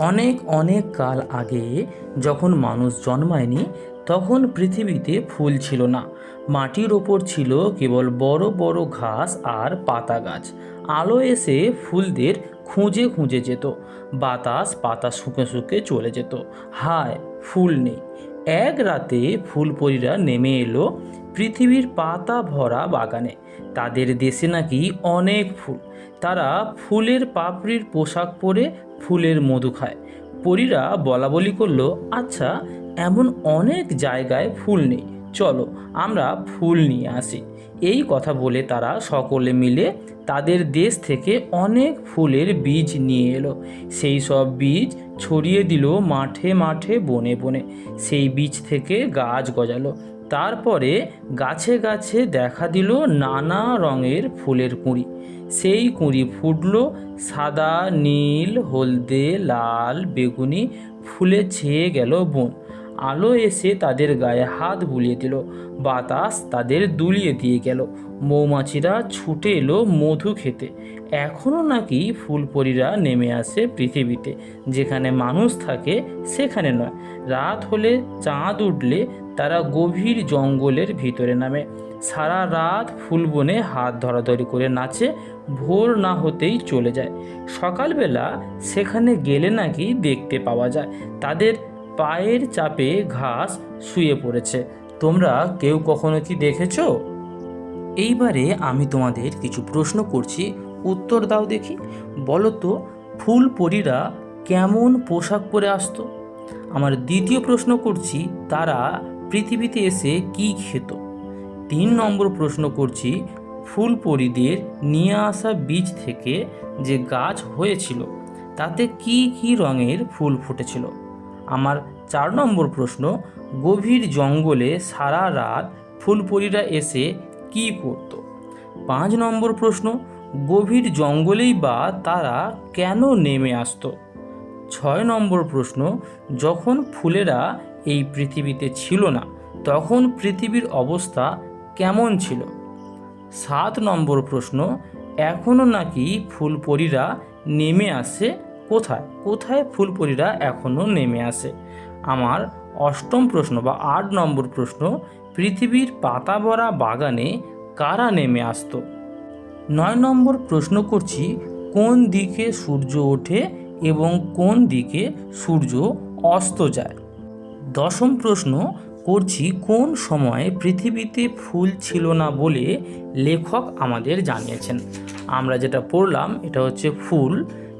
অনেক অনেক কাল আগে যখন মানুষ জন্মায়নি তখন পৃথিবীতে ফুল ছিল না। মাটির ওপর ছিল কেবল বড় বড় ঘাস আর পাতা গাছ। আলো এসে ফুলদের খুঁজে খুঁজে যেত, বাতাস পাতা শুকে শুকে চলে যেত। হায়, ফুল নেই। এক রাতে ফুলপরীরা নেমে এলো পৃথিবীর পাতা ভরা বাগানে। তাদের দেশে নাকি অনেক ফুল। তারা ফুলের পাপড়ির পোশাক পরে ফুলের মধু খায়। পরীরা বলাবলি করলো, আচ্ছা, এমন অনেক জায়গায় ফুল নেই, চলো আমরা ফুল নিয়ে আসি। এই কথা বলে তারা সকলে মিলে তাদের দেশ থেকে অনেক ফুলের বীজ নিয়ে এলো। সেই সব বীজ ছড়িয়ে দিল মাঠে মাঠে বনে বনে। সেই বীজ থেকে গাছ গজালো। তারপরে গাছে গাছে দেখা দিল নানা রঙের ফুলের কুঁড়ি। সেই কুঁড়ি ফুটল সাদা, নীল, হলদে, লাল, বেগুনি ফুলে ছেয়ে গেল বন। আলো এসে তাদের গায়ে হাত বুলিয়ে দিল, বাতাস তাদের দুলিয়ে দিয়ে গেল। মৌমাছিরা ছুটে এলো মধু খেতে। এখনও নাকি ফুলপরীরা নেমে আসে পৃথিবীতে, যেখানে মানুষ থাকে সেখানে নয়। রাত হলে, চাঁদ উঠলে তারা গভীর জঙ্গলের ভিতরে নামে। সারা রাত ফুলবনে হাত ধরাধরি করে নাচে। ভোর না হতেই চলে যায়। সকালবেলা সেখানে গেলে নাকি দেখতে পাওয়া যায় তাদের পায়ের চাপে ঘাস শুয়ে পড়েছে। তোমরা কেউ কখনো কি দেখেছো? এইবারে আমি তোমাদের কিছু প্রশ্ন করছি, উত্তর দাও দেখি। বলো তো, ফুলপরীরা কেমন পোশাক পরে আসতো? আমার দ্বিতীয় প্রশ্ন করছি, তারা পৃথিবীতে এসে কি খেত? 3 নম্বর প্রশ্ন করছি, ফুলপরীদের নিয়ে আসা বীজ থেকে যে গাছ হয়েছিল তাতে কি কি রঙের ফুল ফুটেছিল? আমার 4 নম্বর প্রশ্ন, গভীর জঙ্গলে সারা রাত ফুলপরীরা এসে কি করত? 5 নম্বর প্রশ্ন, গভীর জঙ্গলেই বা তারা কেন নেমে আসতো? 6 নম্বর প্রশ্ন, যখন ফুলেরা এই পৃথিবীতে ছিল না তখন পৃথিবীর অবস্থা কেমন ছিল? 7 নম্বর প্রশ্ন, এখনও নাকি ফুলপরীরা নেমে আসে কোথায়? কোথায় ফুলপরীরা এখনও নেমে আসে? আমার 8ম প্রশ্ন বা 8 নম্বর প্রশ্ন, পৃথিবীর পাতা ভরা বাগানে কারা নেমে আসতো? 9 নম্বর প্রশ্ন করছি, কোন দিকে সূর্য ওঠে এবং কোন দিকে সূর্য অস্ত যায়? 10ম প্রশ্ন করছি, কোন সময়ে পৃথিবীতে ফুল ছিল না বলে লেখক আমাদের জানিয়েছেন? আমরা যেটা পড়লাম এটা হচ্ছে ফুল,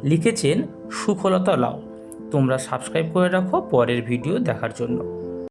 লিখেছেন সুখলতা লাউ। তোমরা সাবস্ক্রাইব করে রাখো পরের ভিডিও দেখার জন্য।